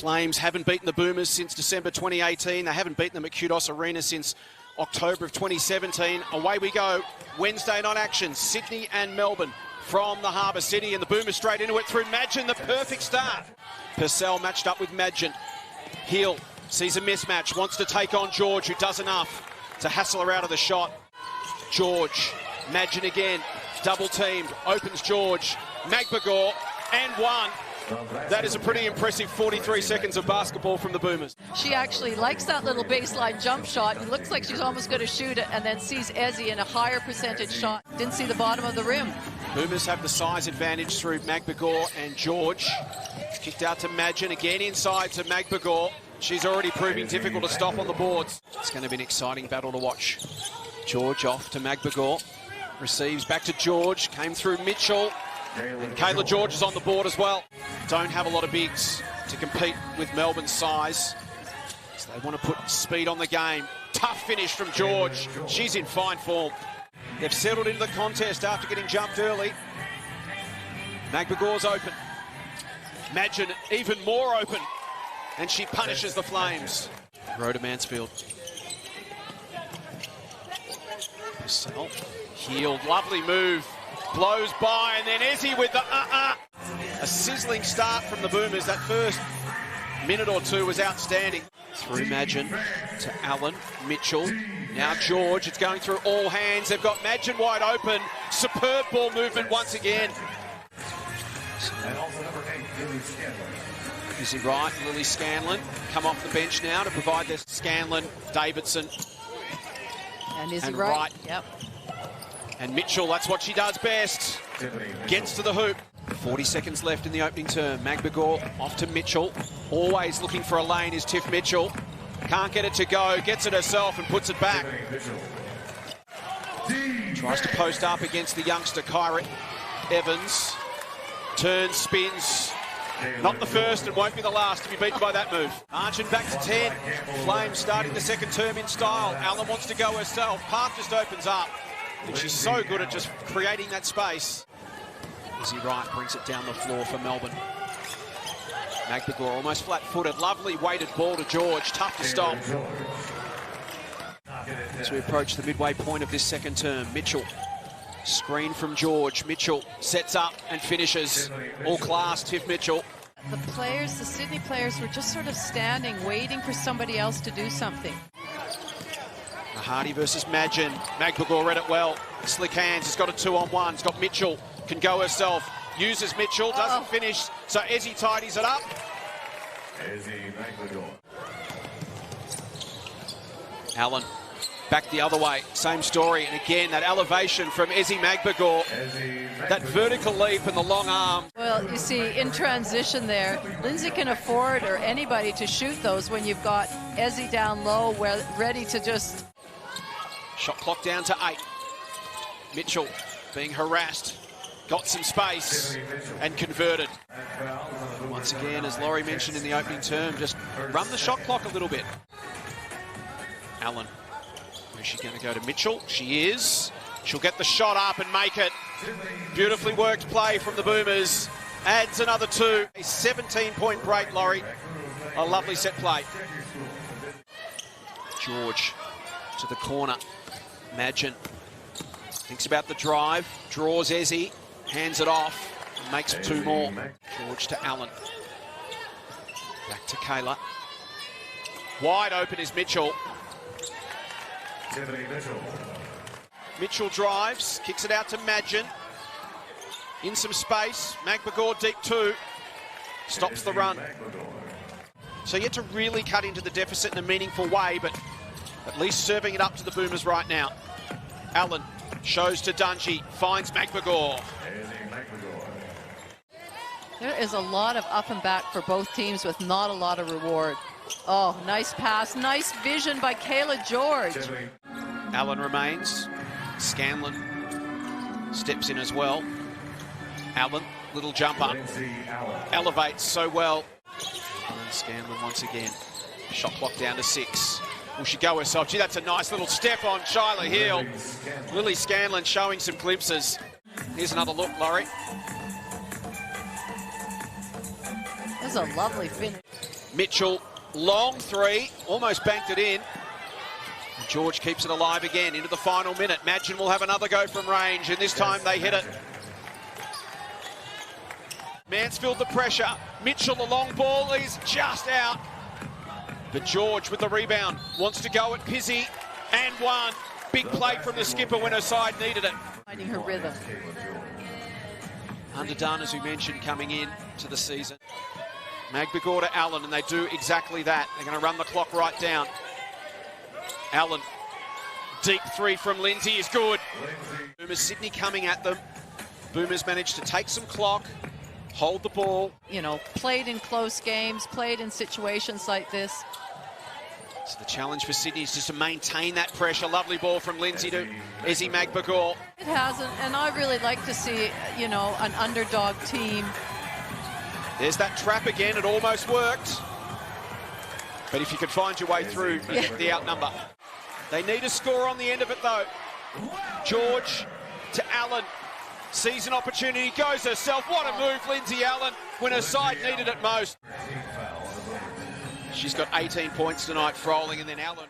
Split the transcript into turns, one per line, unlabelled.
Flames haven't beaten the Boomers since December 2018. They haven't beaten them at Kudos Arena since October of 2017. Away we go. Wednesday night action. Sydney and Melbourne from the Harbour City. And the Boomers straight into it through Madgen. The perfect start. Purcell matched up with Madgen. Heel sees a mismatch. Wants to take on George, who does enough to hassle her out of the shot. George. Madgen again. Double teamed. Opens George. Magbagor. And one. That is a pretty impressive 43 seconds of basketball from the Boomers.
She actually likes that little baseline jump shot. It looks like she's almost going to shoot it, and then sees Ezzy in a higher percentage shot. Didn't see the bottom of the rim.
Boomers have the size advantage through Magbagor and George. It's kicked out to Madgen, again inside to Magbagor. She's already proving difficult to stop on the boards. It's going to be an exciting battle to watch. George off to Magbagor. Receives back to George. Came through Mitchell. And Kayla George is on the board as well. Don't have a lot of bigs to compete with Melbourne's size. So they want to put speed on the game. Tough finish from George. She's in fine form. They've settled into the contest after getting jumped early. Magbagor's open. Madgen even more open. And she punishes the Flames. Rhoda Mansfield. Purcell. Heel. Lovely move. Blows by, and then Ezzy with the A sizzling start from the Boomers. That first minute or two was outstanding. Through Madgen to Allen, Mitchell, now George. It's going through all hands. They've got Madgen wide open. Superb ball movement once again. Izzy Wright, Lily Scanlon come off the bench now to provide their Scanlon, Davidson,
and Izzy
Wright.
Yep.
And Mitchell, that's what she does best. Gets to the hoop. 40 seconds left in the opening term. Magbagor off to Mitchell. Always looking for a lane is Tiff Mitchell. Can't get it to go. Gets it herself and puts it back. Tries to post up against the youngster Kyra Evans. Turns, spins. Not the first and won't be the last to be beaten by that move. Arjun back to 10. Flames starting the second term in style. Allen wants to go herself. Path just opens up. And she's so good at just creating that space. Izzy Wright brings it down the floor for Melbourne. Magbagor almost flat-footed. Lovely weighted ball to George. Tough to stop. As we approach the midway point of this second term, Mitchell. Screen from George. Mitchell sets up and finishes. All class, Tiff Mitchell.
The players, the Sydney players, were just sort of standing, waiting for somebody else to do something.
Hardy versus Madgen. Magbagor read it well. Slick hands. He's got a 2-on-1. He's got Mitchell. Can go herself. Uses Mitchell. Doesn't finish. So Ezzy tidies it up.
Ezzy Magbagor.
Allen back the other way. Same story. And again, that elevation from Ezzy Magbagor. That vertical leap and the long arm.
Well, you see, in transition there, Lindsay can afford, or anybody, to shoot those when you've got Ezzy down low, ready to just...
Shot clock down to 8. Mitchell being harassed. Got some space and converted. Once again, as Laurie mentioned in the opening term, just run the shot clock a little bit. Allen. Where's she going to go to Mitchell? She is. She'll get the shot up and make it. Beautifully worked play from the Boomers. Adds another 2. A 17-point break, Laurie. A lovely set play. George to the corner. Madgen thinks about the drive, draws Ezzy, hands it off, and makes 2 more. George to Allen. Back to Kayla. Wide open is Mitchell. Mitchell drives, kicks it out to Madgen. In some space, Magbagor deep 2. Stops the run. So yet to really cut into the deficit in a meaningful way, but at least serving it up to the Boomers right now. Allen shows to Dungy, finds Magbagor.
There is a lot of up and back for both teams with not a lot of reward. Oh, nice pass, nice vision by Kayla George.
Allen remains. Scanlon steps in as well. Allen, little jump up. Elevates so well. And Scanlon once again. Shot clock down to 6. Will she go herself? Gee, that's a nice little step on Shyla Hill. Lily Scanlon showing some glimpses. Here's another look, Laurie.
That's a lovely finish.
Mitchell, long three, almost banked it in. George keeps it alive again into the final minute. Madgen will have another go from range, and this time they hit it. Mansfield the pressure. Mitchell, the long ball is just out. But George with the rebound wants to go at Pizzi, and one. Big play from the skipper when her side needed it.
Finding her rhythm.
Underdone, as we mentioned, coming in to the season. Magbagor to Allen, and they do exactly that. They're going to run the clock right down. Allen, deep three from Lindsay is good. Boomers Sydney coming at them. Boomers managed to take some clock, hold the ball.
You know, played in close games, played in situations like this.
So the challenge for Sydney is just to maintain that pressure. Lovely ball from Lindsay to Ezzy Magbagor.
It hasn't, and I really like to see, you know, an underdog team.
There's that trap again. It almost worked. But if you can find your way through, you get the outnumber. They need a score on the end of it, though. George to Allen. Sees an opportunity, goes herself. What a move, Lindsay Allen, when her side needed it most. She's got 18 points tonight, Froling, and then Allen.